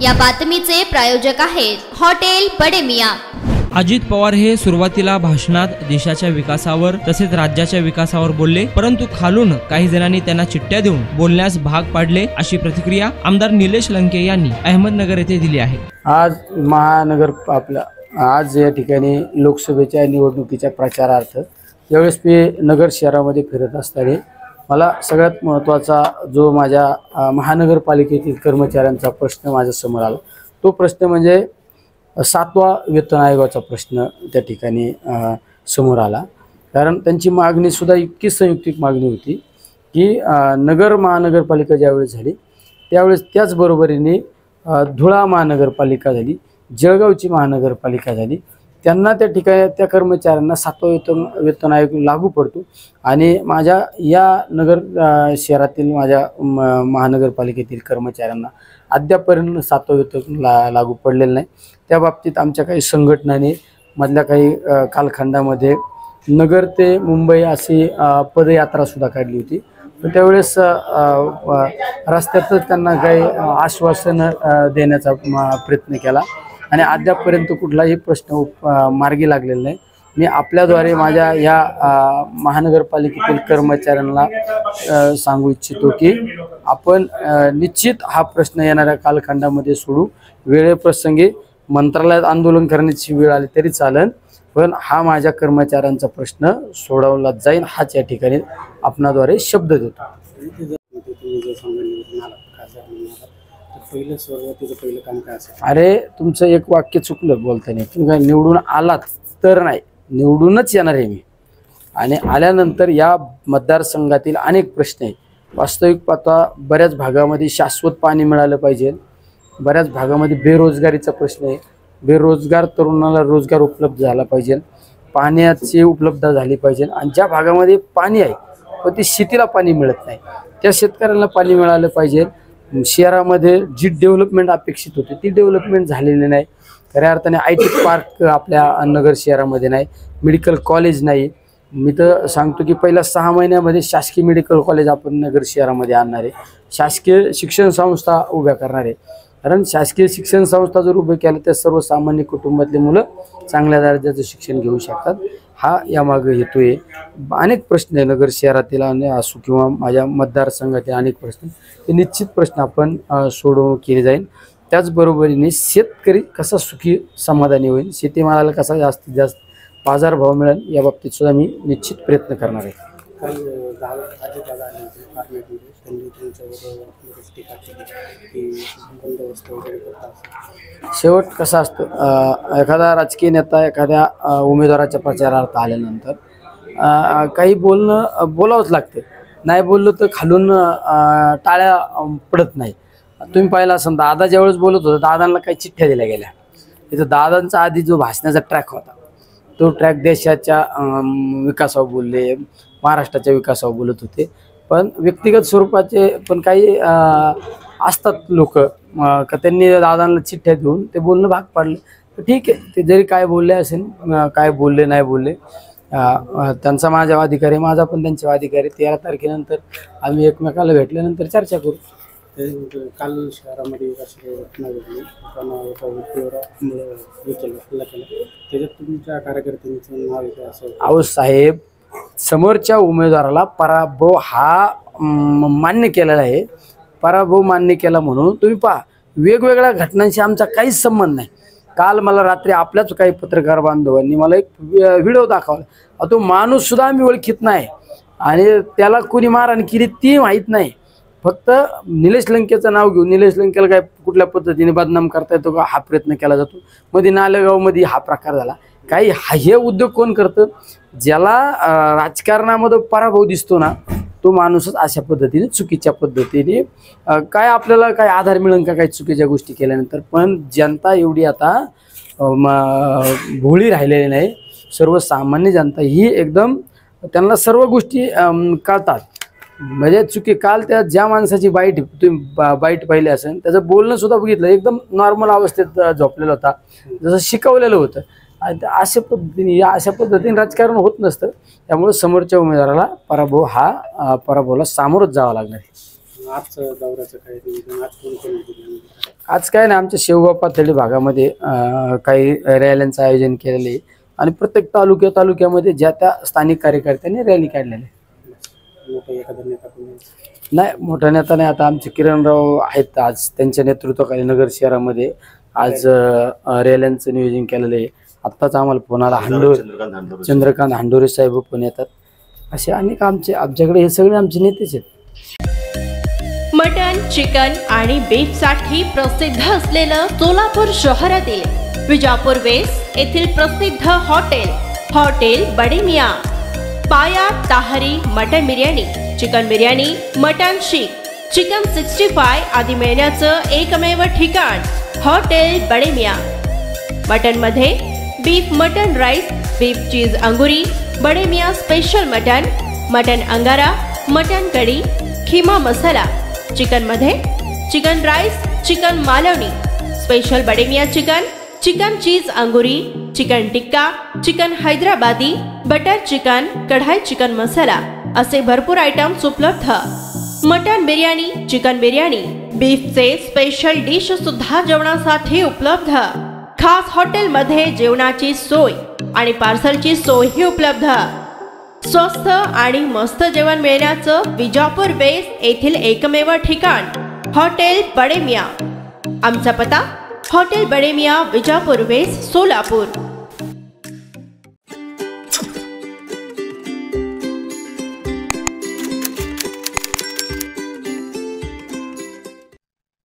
या बातमीचे प्रायोजक आहेत हॉटेल बडे मियां। अजित पवार हे सुरुवातीला भाषणात देशाच्या विकासावर तसेच राज्याच्या विकासावर बोलले, परंतु खालून काही जणांनी त्यांना चिठ्ठ्या देऊन बोलण्यास भाग पाडले, अशी प्रतिक्रिया आमदार निलेश लंके यांनी अहमदनगर येथे दिली आहे। आज या ठिकाणी लोकसभेच्या निवडणुकीच्या प्रचारार्थ ज्यावेळेस मी नगर शहरामध्ये फिरत असताना मला सगळ्यात महत्त्वाचा जो माझ्या महानगरपालिकेतील कर्मचाऱ्यांचा प्रश्न माझ्या समोर आला, तो प्रश्न म्हणजे 7वा वेतन आयोगाचा प्रश्न त्या ठिकाणी समोर आला। कारण त्यांची मागणी सुद्धा इतकी संयुक्तिक मागणी होती की महानगरपालिका ज्यावेळेस झाली त्यावेळेस त्याचबरोबरीने धुळा महानगरपालिका झाली, जळगावची महानगरपालिका झाली, त्यांना त्या ठिकाणी त्या कर्मचाऱ्यांना 7वा वेतन आयोग लागू पडतो आणि माझ्या या नगर शहरातील माझ्या महानगरपालिकेतील कर्मचाऱ्यांना अद्यापर्यंत 7वा वेतन लागू पडलेलं नाही। त्या बाबतीत आमच्या काही संघटनांनी मधल्या काही कालखंडामध्ये नगर ते मुंबई अशी पदयात्रा सुद्धा काढली होती, पण त्यावेळेस रस्त्यातच त्यांना काही आश्वासन देण्याचा प्रयत्न केला आणि अद्यापपर्यंत कुठलाही प्रश्न मार्गी लागलेला नाही। मी आपल्याद्वारे माझ्या या महानगरपालिकेतील कर्मचाऱ्यांना सांगू इच्छितो की आपण निश्चित हा प्रश्न येणाऱ्या कालखंडामध्ये सोडू। वेळेप्रसंगी मंत्रालयात आंदोलन करण्याची वेळ आली तरी चालेल, पण हा माझ्या कर्मचाऱ्यांचा प्रश्न सोडवला जाईल हाच या ठिकाणी आपणाद्वारे शब्द देतो। पहिलं काम काय असेल? अरे तुमचं एक वाक्य चुकलं बोलताना, तुम्ही काय निवडून आलात तर नाही, निवडूनच येणार आहे मी आणि आल्यानंतर या मतदारसंघातील अनेक प्रश्न आहेत। वास्तविक पाहता बऱ्याच भागामध्ये शाश्वत पाणी मिळालं पाहिजे, बऱ्याच भागामध्ये बेरोजगारीचा प्रश्न आहे, बेरोजगार तरुणाला रोजगार उपलब्ध झाला पाहिजे, पाण्याची उपलब्धता झाली पाहिजे आणि ज्या भागामध्ये पाणी आहे पण ते शेतीला पाणी मिळत नाही त्या शेतकऱ्यांना पाणी मिळालं पाहिजे। शहरामध्ये जी डेव्हलपमेंट अपेक्षित होती ती डेव्हलपमेंट झालेली नाही। खऱ्या अर्थाने IT पार्क आपल्या नगर शहरामध्ये नाही, मेडिकल कॉलेज नाही। मी तर सांगतो की पहिल्या 6 महिन्यामध्ये शासकीय मेडिकल कॉलेज आपण नगर शहरामध्ये आणणार आहे, शासकीय शिक्षण संस्था उभ्या करणार आहे। कारण शासकीय शिक्षण संस्था जर उभे केल्या तर सर्वसामान्य कुटुंबातले मुलं चांगल्या दर्जाचं शिक्षण घेऊ शकतात, हा यामागे हेतू आहे। अनेक प्रश्न आहे नगर शहरातील असो किंवा माझ्या मतदारसंघातील अनेक प्रश्न, ते निश्चित प्रश्न आपण सोडवणूक केली जाईल। त्याचबरोबरीने शेतकरी कसा सुखी समाधानी होईल, शेतीमालाला कसा जास्तीत जास्त बाजारभाव मिळेल या बाबतीत सुद्धा मी निश्चित प्रयत्न करणार आहे। शेवट कसं असतं, एखादा राजकीय नेता एखाद्या उमेदवाराच्या प्रचारार्थ आल्यानंतर काही बोलावंच लागतं, नाही बोललं तर खालून टाळ्या पडत नाही। तुम्ही पाहिलं असाल दादा ज्यावेळेस बोलत होता दादांना काही चिठ्ठ्या दिल्या गेल्या, तिथं दादांचा आधी जो भाषणाचा ट्रॅक होता तो ट्रॅक देशाच्या विकासावर बोलले, महाराष्ट्राच्या विकासावर बोलत होते, पण व्यक्तिगत स्वरूपाचे पण काही असतात लोक का त्यांनी दादांना चिठ्ठ्या देऊन ते बोलणं भाग पाडले, तर ठीक आहे, ते जरी काय बोलले असेल, काय बोलले नाही बोलले, त्यांचा माझ्यावर अधिकार आहे, माझा पण त्यांच्यावर अधिकार आहे। 13 तारखेनंतर आम्ही एकमेकाला भेटल्यानंतर चर्चा करू। काल शहरामध्ये त्याच्यात तुमच्या कार्यकर्त्यांचं नाव येतं असं? अहो साहेब, समोरच्या उमेदवाराला पराभव हा मान्य केलेला आहे, पराभव मान्य केला म्हणून तुम्ही पहा वेगवेगळ्या घटनांशी आमचा काहीच संबंध नाही। काल मला रात्री आपल्याच काही पत्रकार बांधवांनी मला एक व्हिडिओ दाखवला, तो माणूस सुद्धा आम्ही ओळखीत नाही आणि त्याला कोणी मारहाण केली ती माहीत नाही, फक्त निलेश लंकेचं नाव घेऊन निलेश लंकेला काय कुठल्या पद्धतीने बदनाम करता येतो का हा प्रयत्न केला जातो। मध्ये नालेगावमध्ये हा प्रकार झाला, काही हे उद्योग कोण करतं, ज्याला राजकारणामध्ये पराभव दिसतो ना तो माणूसच अशा पद्धतीने चुकीच्या पद्धतीने काय आपल्याला काय आधार मिळेल का काही चुकीच्या गोष्टी केल्यानंतर, पण जनता एवढी आता भोळी राहिलेली नाही, सर्वसामान्य जनता ही एकदम त्यांना सर्व गोष्टी कळतात। म्हणजे चुकी काल त्या ज्या माणसाची बाईट तुम्ही बाईट पाहिली असेल त्याचं बोलणं सुद्धा बघितलं, एकदम नॉर्मल अवस्थेत झोपलेला होता, जसं शिकवलेलं होतं। अशा पद्धतीने राजकारण होत नसतं, त्यामुळे समोरच्या उमेदवाराला पराभवाला सामोरच जावं लागणार आहे। आजचं दौऱ्याचं काय नियोजन? आज कोण कोण येतील? आज काय नाही, आमच्या शेवगाव पाथर्डी भागामध्ये काही रॅल्यांचं आयोजन केलेलं आहे आणि प्रत्येक तालुक्यामध्ये ज्या त्या स्थानिक कार्यकर्त्यांनी रॅली काढलेली आहे. मोठं एखादा नेता कोण आहे? नाही, मोठा नेता नाही. आता आमचे किरणराव आहेत, आज त्यांच्या नेतृत्वाखाली नगर शहरामध्ये आज रॅल्यांचं नियोजन केलेलं आहे. आत्ताच आम्हाला फोन आला, चंद्रकांत हांडोरे साहेब पण येतात. असे अनेक आमच्याकडे हे सगळे आमचे नेतेच आहेत. मटन, चिकन आणि बीफ साठी प्रसिद्ध असलेलं सोलापूर शहरातील विजापूर वेस्ट येथील प्रसिद्ध hotel Bade Miyan. Paya tahari mutton biryani, chicken biryani, mutton seekh, chicken 65 आदी मिळण्याचं एकमेव ठिकाण हॉटेल बडे मियां. मटन मध्ये beef mutton rice, beef cheese angoori, Bade Miyan special mutton angara, mutton kadhi, keema masala. Chicken मध्ये chicken rice, chicken Malvani, special Bade Miyan chicken cheese angoori, chicken tikka, chicken Hyderabadi, butter chicken, kadai chicken masala असे भरपूर आयटम्स उपलब्ध. मटन बिर्याणी, चिकन बिर्याणी, बीफचे स्पेशल डिश सुद्धा जेवणासाठी उपलब्ध. खास हॉटेलमध्ये जेवणाची सोय आणि पार्सलची सोयही उपलब्ध. स्वस्त आणि मस्त जेवण मिळण्याचं विजापूर वेस्ट येथील एकमेव ठिकाण हॉटेल बडे मियां. आमचा पत्ता हॉटेल बडे मियां, विजापूर वेस्ट, सोलापूर.